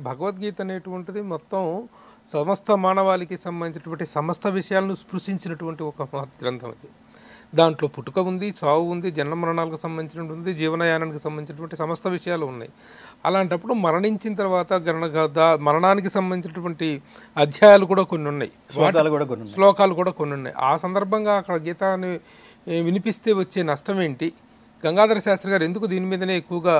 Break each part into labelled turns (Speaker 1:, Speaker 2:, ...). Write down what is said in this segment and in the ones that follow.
Speaker 1: భగవద్గీత అనేటువంటిది మొత్తం సమస్త మానవాళికి సంబంధించినటువంటి సమస్త విషయాలను స్పృశించినటువంటి ఒక మహత్ గ్రంథం అది. దాంట్లో పుట్టుక ఉంది, చావు ఉంది, జన్మ మరణాలకు సంబంధించినటువంటి జీవనయానానికి సంబంధించినటువంటి సమస్త విషయాలు ఉన్నాయి. అలాంటప్పుడు మరణించిన తర్వాత మరణానికి సంబంధించినటువంటి అధ్యాయాలు కూడా కొన్ని ఉన్నాయి, శ్లోకాలు కూడా కొన్ని ఉన్నాయి. ఆ సందర్భంగా అక్కడ గీతాన్ని వినిపిస్తే వచ్చే నష్టం ఏంటి? గంగాధర శాస్త్రి గారు ఎందుకు దీని మీదనే ఎక్కువగా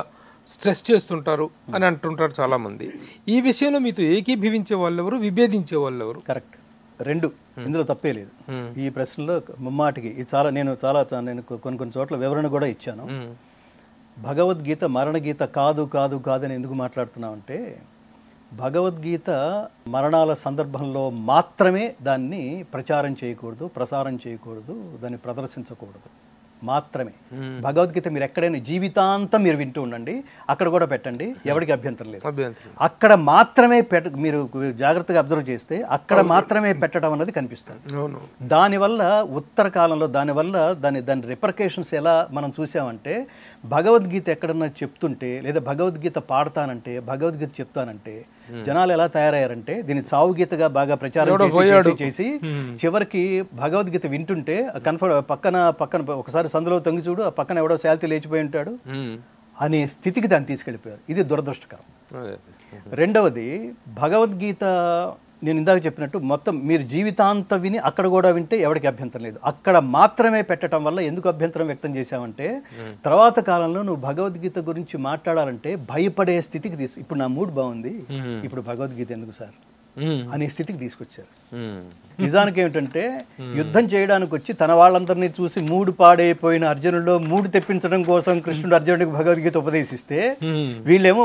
Speaker 1: స్ట్రెస్ చేస్తుంటారు అని అంటుంటారు చాలామంది. ఈ విషయంలో మీతో ఏకీభవించే వాళ్ళెవరు, విభేదించే వాళ్ళెవరు?
Speaker 2: కరెక్ట్, రెండు, ఇందులో తప్పే లేదు. ఈ ప్రశ్నలో ముమ్మాటికి ఇది నేను కొన్ని చోట్ల వివరణ కూడా ఇచ్చాను. భగవద్గీత మరణగీత కాదు కాదు కాదని ఎందుకు మాట్లాడుతున్నామంటే, భగవద్గీత మరణాల సందర్భంలో మాత్రమే దాన్ని ప్రచారం చేయకూడదు, ప్రసారం చేయకూడదు, దాన్ని ప్రదర్శించకూడదు మాత్రమే. భగవద్గీత మీరు ఎక్కడైనా జీవితాంతం మీరు వింటూ ఉండండి, అక్కడ కూడా పెట్టండి, ఎవరికి అభ్యంతరం లేదు. అక్కడ మాత్రమే మీరు జాగ్రత్తగా అబ్జర్వ్ చేస్తే అక్కడ మాత్రమే పెట్టడం అన్నది కనిపిస్తుంది. దానివల్ల ఉత్తర కాలంలో దాని రిపర్కేషన్స్ ఎలా మనం చూసామంటే, భగవద్గీత ఎక్కడన్నా చెప్తుంటే లేదా భగవద్గీత పాడతానంటే, భగవద్గీత చెప్తానంటే జనాలు ఎలా తయారయ్యారంటే దీన్ని చావు గీతగా బాగా ప్రచారం చేసి చివరికి భగవద్గీత వింటుంటే పక్కన ఒకసారి సందులో తొంగి చూడు, ఆ పక్కన ఎవడో శాల్తీ లేచిపోయి ఉంటాడు అనే స్థితికి దాన్ని తీసుకెళ్ళిపోయారు. ఇది దురదృష్టకరం. రెండవది, భగవద్గీత నేను ఇందాక చెప్పినట్టు మొత్తం మీరు జీవితాంతం విని అక్కడ కూడా వింటే ఎవరికి అభ్యంతరం లేదు. అక్కడ మాత్రమే పెట్టడం వల్ల ఎందుకు అభ్యంతరం వ్యక్తం చేశామంటే, తర్వాత కాలంలో నువ్వు భగవద్గీత గురించి మాట్లాడాలంటే భయపడే స్థితికి ఇప్పుడు నా మూడ్ బాగుంది, ఇప్పుడు భగవద్గీత ఎందుకు సార్ అనే స్థితికి తీసుకొచ్చారు. నిజానికి ఏమిటంటే, యుద్ధం చేయడానికి వచ్చి తన వాళ్ళందరినీ చూసి మూడు పాడైపోయిన అర్జునుడిలో మూడు తెప్పించడం కోసం కృష్ణుడు అర్జునుడికి భగవద్గీత ఉపదేశిస్తే, వీళ్ళేమో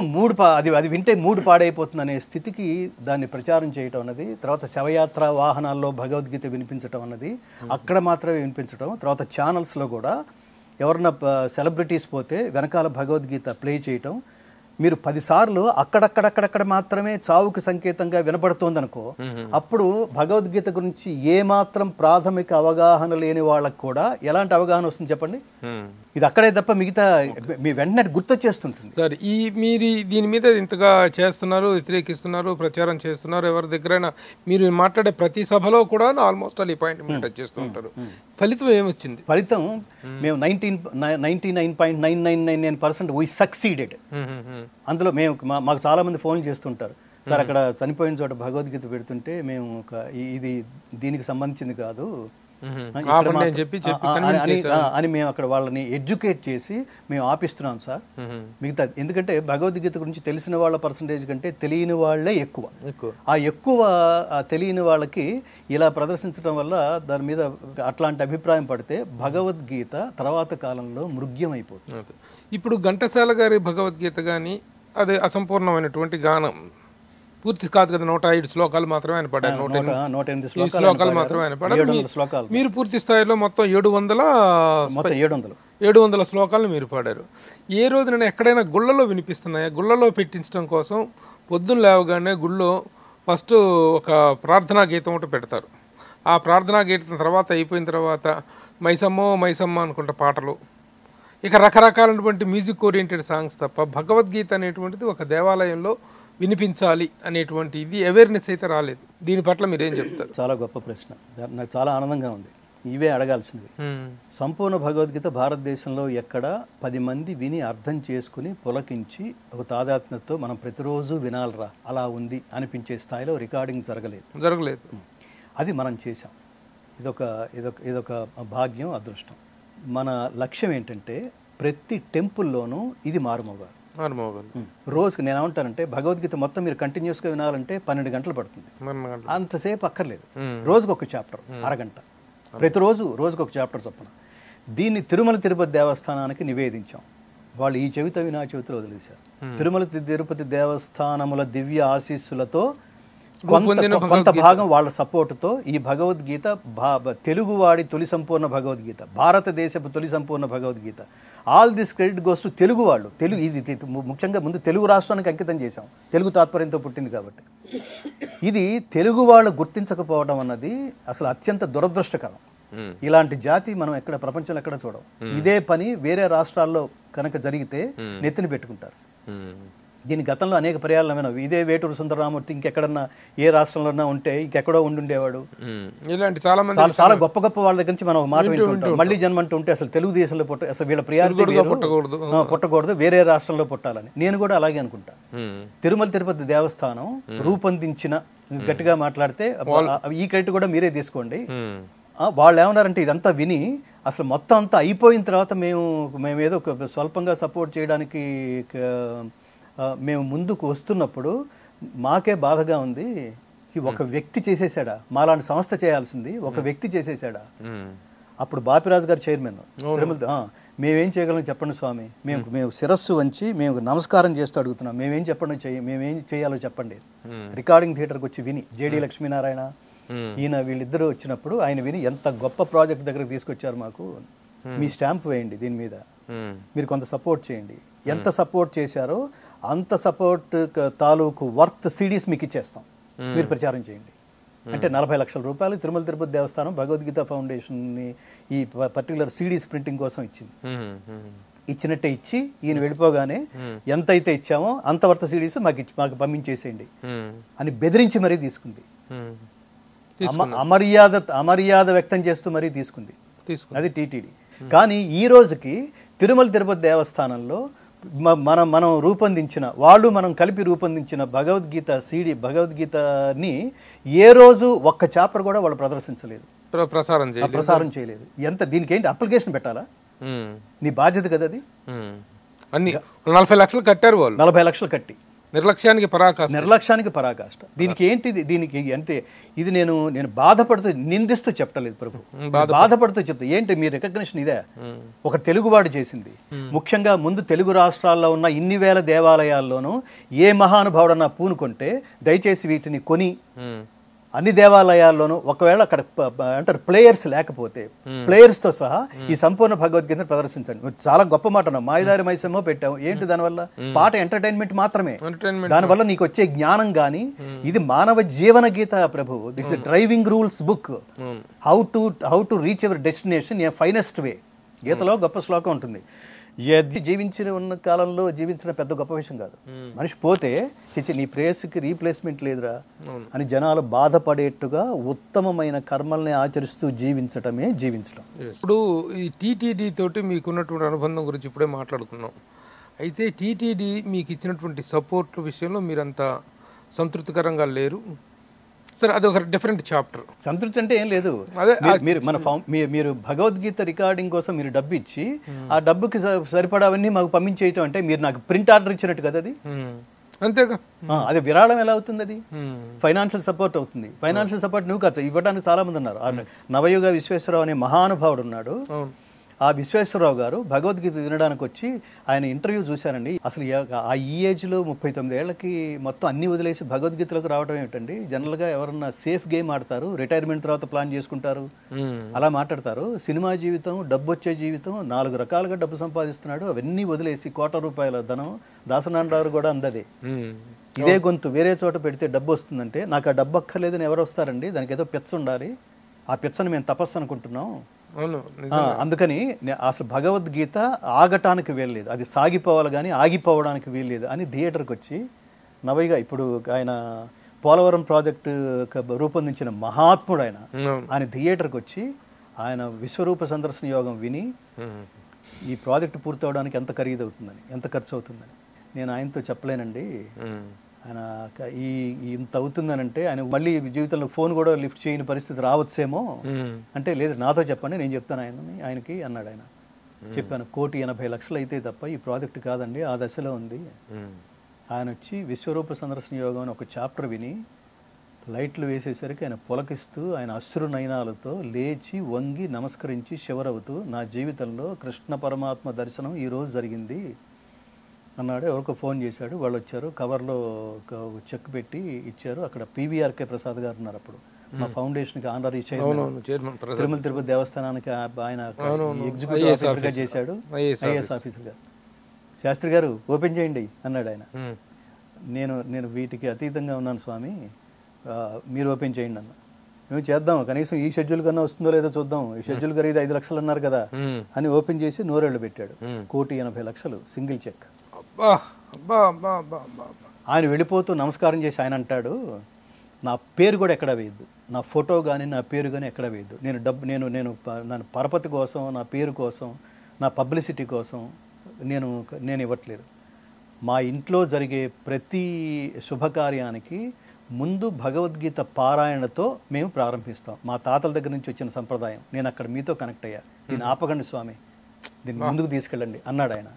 Speaker 2: అది వింటే మూడు పాడైపోతుంది అనే స్థితికి దాన్ని ప్రచారం చేయటం అన్నది, తర్వాత శవయాత్ర వాహనాల్లో భగవద్గీత వినిపించడం అన్నది, అక్కడ మాత్రమే వినిపించడం, తర్వాత ఛానల్స్లో కూడా ఎవరన్నా సెలబ్రిటీస్ పోతే వెనకాల భగవద్గీత ప్లే చేయటం, మీరు 10 సార్లు అక్కడక్కడక్కడక్కడ మాత్రమే చావుకి సంకేతంగా వినపడుతోందనుకో, అప్పుడు భగవద్గీత గురించి ఏమాత్రం ప్రాథమిక అవగాహన లేని వాళ్ళకు కూడా ఎలాంటి అవగాహన వస్తుంది చెప్పండి? ఇది అక్కడే తప్ప మిగతా మీ వెంటనే గుర్తొచ్చేస్తుంటుంది.
Speaker 1: సార్, మీరు దీని మీద ఇంతగా చేస్తున్నారు, వ్యతిరేకిస్తున్నారు, ప్రచారం చేస్తున్నారు, ఎవరి దగ్గరైనా మీరు మాట్లాడే ప్రతి సభలో కూడా ఆల్మోస్ట్ ఈ పాయింట్ మీద టచ్ చేస్తూ ఉంటారు. ఫలితం ఏమొచ్చింది?
Speaker 2: ఫలితం మేము 99.9999% వీ సక్సీడెడ్. అందులో మేము మాకు చాలా మంది ఫోన్లు చేస్తుంటారు, సార్ అక్కడ చనిపోయిన చోట భగవద్గీత పెడుతుంటే మేము ఇది దీనికి సంబంధించింది కాదు అని మేము అక్కడ వాళ్ళని ఎడ్యుకేట్ చేసి మేము ఆపిస్తున్నాం సార్. మిగతా ఎందుకంటే భగవద్గీత గురించి తెలిసిన వాళ్ళ పర్సంటేజ్ కంటే తెలియని వాళ్ళే ఎక్కువ. ఆ ఎక్కువ తెలియని వాళ్ళకి ఇలా ప్రదర్శించడం వల్ల దాని మీద అట్లాంటి అభిప్రాయం పడితే భగవద్గీత తర్వాత కాలంలో మృగ్యమైపోతుంది.
Speaker 1: ఇప్పుడు ఘంటసాల గారి భగవద్గీత కానీ అది అసంపూర్ణమైనటువంటి గానం, పూర్తి కాదు కదా, 105 శ్లోకాలు మాత్రమే ఆయన పాడారు. 108 శ్లోకాలు మాత్రమే ఆయన పాడారు. మీరు పూర్తి స్థాయిలో మొత్తం 700 శ్లోకాలను మీరు పాడారు. ఏ రోజున ఎక్కడైనా గుళ్ళలో వినిపిస్తున్నాయా? గుళ్ళలో పెట్టించడం కోసం పొద్దున్న లేవగానే గుళ్ళో ఫస్ట్ ఒక ప్రార్థనా గీతం ఒకటి పెడతారు. ఆ ప్రార్థనా గీతం తర్వాత అయిపోయిన తర్వాత మైసమ్మ అనుకుంటా పాటలు, ఇక రకరకాలైనటువంటి మ్యూజిక్ ఓరియంటెడ్ సాంగ్స్ తప్ప భగవద్గీత అనేటువంటిది ఒక దేవాలయంలో వినిపించాలి అనేటువంటి ఇది అవేర్నెస్ అయితే రాలేదు. దీని పట్ల మీరేం చెప్తారు?
Speaker 2: చాలా గొప్ప ప్రశ్న, నాకు చాలా ఆనందంగా ఉంది. ఇవే అడగాల్సింది. సంపూర్ణ భగవద్గీత భారతదేశంలో ఎక్కడ 10 మంది విని అర్థం చేసుకుని పులకించి ఒక తాదాత్మ్యతతో మనం ప్రతిరోజు వినాలరా అలా ఉంది అనిపించే స్థాయిలో రికార్డింగ్ జరగలేదు. అది మనం చేసాం. ఇదొక భాగ్యం, అదృష్టం. మన లక్ష్యం ఏంటంటే ప్రతి టెంపుల్లోనూ ఇది మారుమోగాలి. రోజుకి నేను ఏమంటానంటే, భగవద్గీత మొత్తం మీరు కంటిన్యూస్గా వినాలంటే 12 గంటలు పడుతుంది. అంతసేపు అక్కర్లేదు. రోజుకు ఒక చాప్టర్, అరగంట, ప్రతిరోజు రోజుకొక చాప్టర్ చొప్పున. దీన్ని తిరుమల తిరుపతి దేవస్థానానికి నివేదించాం. వాళ్ళు ఈ చెవితో వినా చెవితో వదిలేశారు. తిరుమల తిరుపతి దేవస్థానముల దివ్య ఆశీస్సులతో కొంత భాగం వాళ్ళ సపోర్టుతో ఈ భగవద్గీత తెలుగువాడి తొలి సంపూర్ణ భగవద్గీత, భారతదేశపు తొలి సంపూర్ణ Bhagavad Gita, all this credit goes to Telugu వాళ్ళు. ఇది ముఖ్యంగా ముందు తెలుగు రాష్ట్రానికి అంకితం చేశాం, తెలుగు తాత్పర్యంతో పుట్టింది కాబట్టి. ఇది తెలుగు వాళ్ళు గుర్తించకపోవడం అన్నది అసలు అత్యంత దురదృష్టకరం. ఇలాంటి జాతి మనం ఎక్కడ ప్రపంచంలో ఎక్కడ చూడం. ఇదే పని వేరే రాష్ట్రాల్లో కనుక జరిగితే నెత్తిని పెట్టుకుంటారు. దీని గతంలో అనేక పర్యాలు విన్నాం. ఇదే వేటూరు సుందరరామూర్తి ఇంకెక్కడన్నా ఏ రాష్ట్రంలోనా ఉంటే ఇంకెక్కడో ఉండుండేవాడు.
Speaker 1: ఇలాంటి చాలా మంది
Speaker 2: చాలా గొప్ప గొప్ప వాళ్ళ దగ్గర నుంచి మనం ఒక మాట వింటుంటాం. మళ్ళీ జన్మ అంటూ ఉంటే అసలు తెలుగుదేశంలో అసలు వీళ్ళ ప్రియారిటీ పుట్టకూడదు, వేరే రాష్ట్రంలో పుట్టాలని. నేను కూడా అలాగే అనుకుంటా. తిరుమల తిరుపతి దేవస్థానం రూపొందించిన, గట్టిగా మాట్లాడితే ఈ క్రెడిట్ కూడా మీరే తీసుకోండి. వాళ్ళు ఏమన్నారంటే ఇదంతా విని అసలు మొత్తం అంతా అయిపోయిన తర్వాత మేమేదో స్వల్పంగా సపోర్ట్ చేయడానికి మేము ముందుకు వస్తున్నప్పుడు మాకే బాధగా ఉంది. ఒక వ్యక్తి చేసేసాడా, మాలాంటి సంస్థ చేయాల్సింది ఒక వ్యక్తి చేసేసాడా. అప్పుడు బాపిరాజు గారు చైర్మన్ తిరుమల. మేమేం చేయగలం చెప్పండి స్వామి, మేము శిరస్సు వంచి మేము నమస్కారం చేస్తూ అడుగుతున్నాం, మేమేం చేయాలో చెప్పండి. రికార్డింగ్ థియేటర్కి వచ్చి విని జేడి లక్ష్మీనారాయణ ఈయన వీళ్ళిద్దరూ వచ్చినప్పుడు ఆయన విని ఎంత గొప్ప ప్రాజెక్ట్ దగ్గరకు తీసుకొచ్చారు, మాకు మీ స్టాంప్ వేయండి దీని మీద, మీరు కొంత సపోర్ట్ చేయండి. ఎంత సపోర్ట్ చేశారో అంత సపోర్ట్ తాలూకు వర్త్ సిడీస్ మీకు ఇచ్చేస్తాం, మీరు ప్రచారం చేయండి అంటే 40 లక్షల రూపాయలు తిరుమల తిరుపతి దేవస్థానం భగవద్గీత ఫౌండేషన్ని ఈ పర్టికులర్ సిడీస్ ప్రింటింగ్ కోసం ఇచ్చింది. ఇచ్చినట్టే ఇచ్చి ఈయన వెళ్ళిపోగానే ఎంత అయితే ఇచ్చామో అంత వర్త్ సిడీస్ మాకు పంపించేసేయండి అని బెదిరించి మరీ తీసుకుంది. అమర్యాద వ్యక్తం చేస్తూ మరీ తీసుకుంది. అది టీటీడీ. కానీ ఈ రోజుకి తిరుమల తిరుపతి దేవస్థానంలో మనం రూపొందించిన మనం కలిపి రూపొందించిన భగవద్గీతని ఏ రోజు ఒక్క చాప్టర్ కూడా వాళ్ళు ప్రదర్శించలేదు, ప్రసారం చేయలేదు. దీనికి ఏంటి అప్లికేషన్ పెట్టాలా? నీ బాధ్యత కదా అది.
Speaker 1: అన్ని 40 లక్షలు కట్టారు వాళ్ళు,
Speaker 2: 40 లక్షలు కట్టి నిర్లక్ష్యానికి పరాకాష్ట. దీనికి ఏంటిది? దీనికి అంటే ఇది నేను బాధపడుతూ నిందిస్తూ చెప్పలేదు ప్రభు, బాధపడుతూ చెప్తా. ఏంటి మీ రికగ్నిషన్ ఇదే? ఒక తెలుగువాడు చేసింది. ముఖ్యంగా ముందు తెలుగు రాష్ట్రాల్లో ఉన్న ఇన్ని వేల దేవాలయాల్లోనూ ఏ మహానుభావుడన్నా పూనుకుంటే దయచేసి వీటిని కొని అన్ని దేవాలయాల్లోనూ ఒకవేళ అక్కడ అంటారు ప్లేయర్స్ లేకపోతే ప్లేయర్స్ తో సహా ఈ సంపూర్ణ భగవద్గీత ప్రదర్శించండి. చాలా గొప్ప మాట అన్నావు. మాయదారి మైసమ్మో పెట్టావు. ఏంటి దానివల్ల? పాట ఎంటర్టైన్మెంట్ మాత్రమే. దానివల్ల నీకు వచ్చే జ్ఞానం గానీ ఇది మానవ జీవన గీత ప్రభు. This is driving rules book, how to reach ever destination a finest way. గీతలో గొప్ప శ్లోకం ఉంటుంది. జీవించిన ఉన్న కాలంలో జీవించిన పెద్ద గొప్ప విషయం కాదు. మనిషి పోతే చిచ్చి నీ ప్రేయస్కి రీప్లేస్మెంట్ లేదురా అని జనాలు బాధపడేట్టుగా ఉత్తమమైన కర్మల్ని ఆచరిస్తూ జీవించటం.
Speaker 1: ఇప్పుడు ఈ టీటీడీ తోటి మీకున్నటువంటి అనుబంధం గురించి ఇప్పుడే మాట్లాడుకున్నాం. అయితే టీటీడీ మీకు ఇచ్చినటువంటి సపోర్ట్ విషయంలో మీరంత సంతృప్తికరంగా లేరు. సరే, అది ఒక డిఫరెంట్ చాప్టర్.
Speaker 2: సంతృప్తి అంటే ఏం లేదు. మీరు భగవద్గీత రికార్డింగ్ కోసం మీరు డబ్బు ఇచ్చి ఆ డబ్బుకి సరిపడావన్నీ మాకు పంపించేయటం అంటే మీరు నాకు ప్రింట్ ఆర్డర్ ఇచ్చినట్టు కదా అది.
Speaker 1: అంతేగా,
Speaker 2: అది విరాళం ఎలా అవుతుంది? అది ఫైనాన్షియల్ సపోర్ట్ అవుతుంది. ఫైనాన్షియల్ సపోర్ట్ నువ్వు కాదు, ఇవ్వడానికి చాలా మంది ఉన్నారు. నవయుగ విశ్వేశ్వరరావు అనే మహానుభావుడు ఉన్నాడు. ఆ విశ్వేశ్వరరావు గారు భగవద్గీత వినడానికి వచ్చి ఆయన ఇంటర్వ్యూ చూశానండి. అసలు ఈ ఏజ్లో 39 ఏళ్ళకి మొత్తం అన్ని వదిలేసి భగవద్గీతలోకి రావడం ఏమిటండి? జనరల్గా ఎవరన్నా సేఫ్ గేమ్ ఆడతారు, రిటైర్మెంట్ తర్వాత ప్లాన్ చేసుకుంటారు, అలా మాట్లాడతారు. సినిమా జీవితం, డబ్బు వచ్చే జీవితం, 4 రకాలుగా డబ్బు సంపాదిస్తున్నాడు. అవన్నీ వదిలేసి ₹1,00,00,000 ధనం దాసనారాయణరావు కూడా అందదే. ఇదే గొంతు వేరే చోట పెడితే డబ్బు వస్తుందంటే నాకు ఆ డబ్బు అక్కర్లేదని ఎవరు వస్తారండి? దానికి ఏదో పిచ్చ ఉండాలి. ఆ పిచ్చని మేము తపస్సు అనుకుంటున్నాం. అందుకని అసలు భగవద్గీత ఆగటానికి వీల్లేదు, అది సాగిపోవాలి కానీ ఆగిపోవడానికి వీల్లేదు అని థియేటర్కి వచ్చి నవైగా ఇప్పుడు ఆయన పోలవరం ప్రాజెక్టు రూపొందించిన మహాత్ముడు ఆయన థియేటర్కి వచ్చి ఆయన విశ్వరూప సందర్శన యోగం విని ఈ ప్రాజెక్టు పూర్తవడానికి ఎంత ఖరీదవుతుందని, ఎంత ఖర్చు అవుతుందని నేను ఆయనతో చెప్పలేనండి. ఆయన ఇంత అవుతుందనంటే ఆయన మళ్ళీ జీవితంలో ఫోన్ కూడా లిఫ్ట్ చేయని పరిస్థితి రావచ్చేమో అంటే, లేదు నాతో చెప్పండి నేను చెప్తాను ఆయనకి అన్నాడు. ఆయన చెప్పాను, 1,80,00,000 అయితే తప్ప ఈ ప్రాజెక్ట్ కాదండి, ఆ దశలో ఉంది. ఆయన వచ్చి విశ్వరూప సందర్శన యోగం అని ఒక చాప్టర్ విని లైట్లు వేసేసరికి ఆయన పులకిస్తూ ఆయన అశ్రు నయనాలతో లేచి వంగి నమస్కరించి శివరవుతూ నా జీవితంలో కృష్ణ పరమాత్మ దర్శనం ఈరోజు జరిగింది అన్నాడు. ఎవరికో ఫోన్ చేశాడు, వాళ్ళు వచ్చారు, కవర్లో చెక్ పెట్టి ఇచ్చారు. అక్కడ పివిఆర్కే ప్రసాద్ గారు ఉన్నారు. అప్పుడు మా ఫౌండేషన్కి ఆనరీ చైర్మన్, తిరుమల తిరుపతి దేవస్థానానికి ఆయన ఎగ్జిక్యూటివ్ ఆఫీసర్గా చేశాడు, ఐఏఎస్ ఆఫీసర్గా. శాస్త్రి గారు ఓపెన్ చేయండి అన్నాడు ఆయన. నేను వీటికి అతీతంగా ఉన్నాను స్వామి, మీరు ఓపెన్ చేయండి అన్న. మేము చేద్దాం, కనీసం ఈ షెడ్యూల్ కన్నా వస్తుందో లేదో చూద్దాం, ఈ షెడ్యూల్ ఖరీదు 5 లక్షలు అన్నారు కదా అని ఓపెన్ చేసి నోరేళ్లు పెట్టాడు. 1,80,00,000 సింగిల్ చెక్.
Speaker 1: అబ్బా అబ్బా అబ్బా అబ్బా అబ్బా.
Speaker 2: ఆయన వెళ్ళిపోతూ నమస్కారం చేసి ఆయన అంటాడు, నా పేరు కూడా ఎక్కడ వేయద్దు, నా ఫోటో కానీ నా పేరు కానీ ఎక్కడ వేయద్దు, నేను పరపతి కోసం, నా పేరు కోసం, నా పబ్లిసిటీ కోసం నేను ఇవ్వట్లేదు. మా ఇంట్లో జరిగే ప్రతి శుభకార్యానికి ముందు భగవద్గీత పారాయణతో మేము ప్రారంభిస్తాం. మా తాతల దగ్గర నుంచి వచ్చిన సంప్రదాయం. నేను అక్కడ మీతో కనెక్ట్ అయ్యా. దీన్ని ఆపకండి స్వామి, దీన్ని ముందుకు తీసుకెళ్ళండి అన్నాడు ఆయన.